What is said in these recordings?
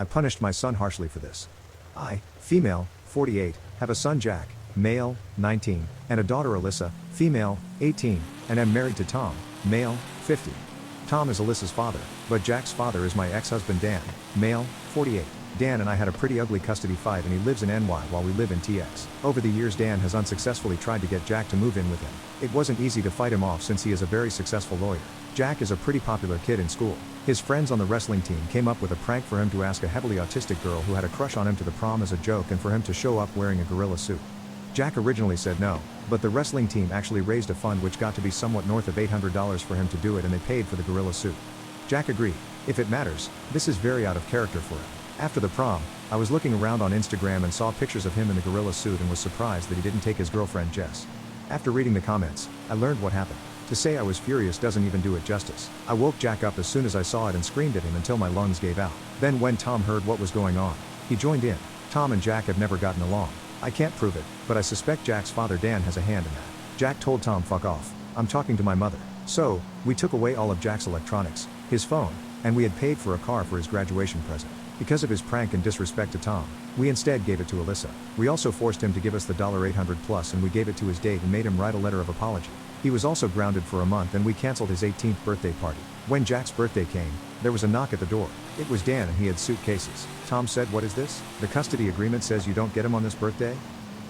I punished my son harshly for this. I, female, 48, have a son Jack, male, 19, and a daughter Alyssa, female, 18, and am married to Tom, male, 50. Tom is Alyssa's father, but Jack's father is my ex-husband Dan, male, 48. Dan and I had a pretty ugly custody fight and he lives in NY while we live in TX. Over the years Dan has unsuccessfully tried to get Jack to move in with him. It wasn't easy to fight him off since he is a very successful lawyer. Jack is a pretty popular kid in school. His friends on the wrestling team came up with a prank for him to ask a heavily autistic girl who had a crush on him to the prom as a joke and for him to show up wearing a gorilla suit. Jack originally said no, but the wrestling team actually raised a fund which got to be somewhat north of $800 for him to do it and they paid for the gorilla suit. Jack agreed. If it matters, this is very out of character for him. After the prom, I was looking around on Instagram and saw pictures of him in the gorilla suit and was surprised that he didn't take his girlfriend Jess. After reading the comments, I learned what happened. To say I was furious doesn't even do it justice. I woke Jack up as soon as I saw it and screamed at him until my lungs gave out. Then when Tom heard what was going on, he joined in. Tom and Jack have never gotten along. I can't prove it, but I suspect Jack's father Dan has a hand in that. Jack told Tom fuck off, I'm talking to my mother. So, we took away all of Jack's electronics, his phone, and we had paid for a car for his graduation present. Because of his prank and disrespect to Tom, we instead gave it to Alyssa. We also forced him to give us the $800 plus and we gave it to his date and made him write a letter of apology. He was also grounded for a month and we cancelled his 18th birthday party. When Jack's birthday came, there was a knock at the door. It was Dan and he had suitcases. Tom said, "What is this? The custody agreement says you don't get him on this birthday?"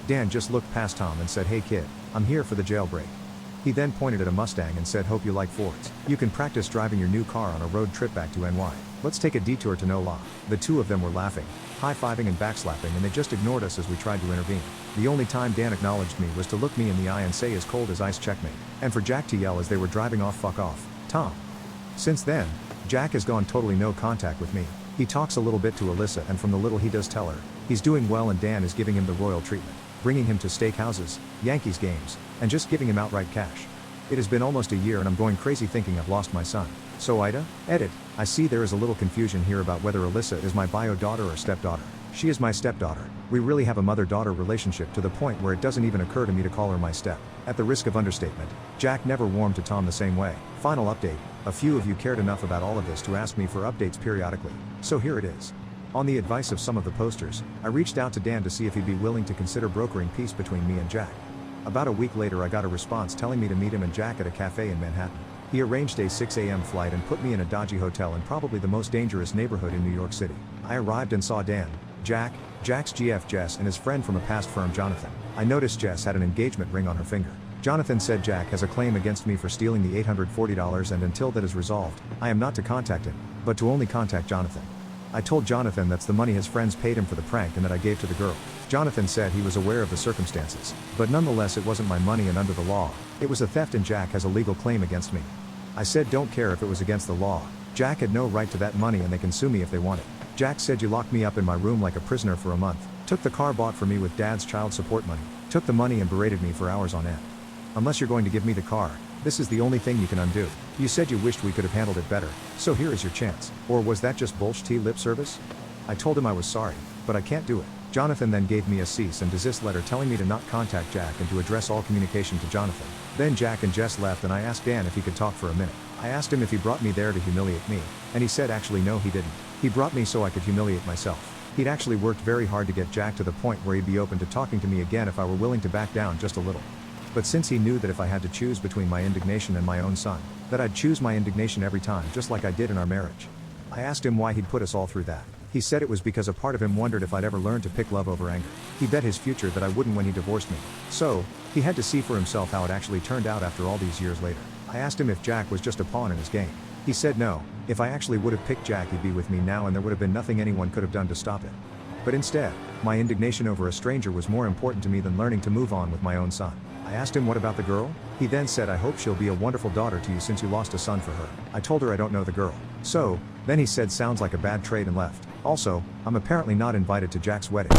Dan just looked past Tom and said, "Hey kid, I'm here for the jailbreak." He then pointed at a Mustang and said, "Hope you like Fords. You can practice driving your new car on a road trip back to NY. Let's take a detour to No Law." The two of them were laughing, high-fiving and backslapping and they just ignored us as we tried to intervene. The only time Dan acknowledged me was to look me in the eye and say as cold as ice checkmate, and for Jack to yell as they were driving off, "Fuck off, Tom." Since then, Jack has gone totally no contact with me. He talks a little bit to Alyssa and from the little he does tell her, he's doing well and Dan is giving him the royal treatment, bringing him to steakhouses, Yankees games, and just giving him outright cash. It has been almost a year and I'm going crazy thinking I've lost my son. So AITA? Edit. I see there is a little confusion here about whether Alyssa is my bio daughter or stepdaughter. She is my stepdaughter. We really have a mother-daughter relationship to the point where it doesn't even occur to me to call her my step. At the risk of understatement, Jack never warmed to Tom the same way. Final update. A few of you cared enough about all of this to ask me for updates periodically. So here it is. On the advice of some of the posters, I reached out to Dan to see if he'd be willing to consider brokering peace between me and Jack. About a week later I got a response telling me to meet him and Jack at a cafe in Manhattan. He arranged a 6 a.m. flight and put me in a dodgy hotel in probably the most dangerous neighborhood in New York City. I arrived and saw Dan, Jack, Jack's GF Jess and his friend from a past firm Jonathan. I noticed Jess had an engagement ring on her finger. Jonathan said Jack has a claim against me for stealing the $840 and until that is resolved, I am not to contact him, but to only contact Jonathan. I told Jonathan that's the money his friends paid him for the prank and that I gave to the girl. Jonathan said he was aware of the circumstances, but nonetheless it wasn't my money and under the law, it was a theft and Jack has a legal claim against me. I said don't care if it was against the law, Jack had no right to that money and they can sue me if they want it. Jack said you locked me up in my room like a prisoner for a month, took the car bought for me with dad's child support money, took the money and berated me for hours on end. Unless you're going to give me the car, this is the only thing you can undo. You said you wished we could have handled it better, so here is your chance. Or was that just bullshit lip service? I told him I was sorry, but I can't do it. Jonathan then gave me a cease and desist letter telling me to not contact Jack and to address all communication to Jonathan. Then Jack and Jess left and I asked Dan if he could talk for a minute. I asked him if he brought me there to humiliate me, and he said actually no he didn't. He brought me so I could humiliate myself. He'd actually worked very hard to get Jack to the point where he'd be open to talking to me again if I were willing to back down just a little. But since he knew that if I had to choose between my indignation and my own son, that I'd choose my indignation every time just like I did in our marriage. I asked him why he'd put us all through that. He said it was because a part of him wondered if I'd ever learn to pick love over anger. He bet his future that I wouldn't when he divorced me. So, he had to see for himself how it actually turned out after all these years later. I asked him if Jack was just a pawn in his game. He said no, if I actually would have picked Jack he'd be with me now and there would have been nothing anyone could have done to stop it. But instead, my indignation over a stranger was more important to me than learning to move on with my own son. I asked him what about the girl? He then said I hope she'll be a wonderful daughter to you since you lost a son for her. I told her I don't know the girl. So, then he said sounds like a bad trade and left. Also, I'm apparently not invited to Jack's wedding.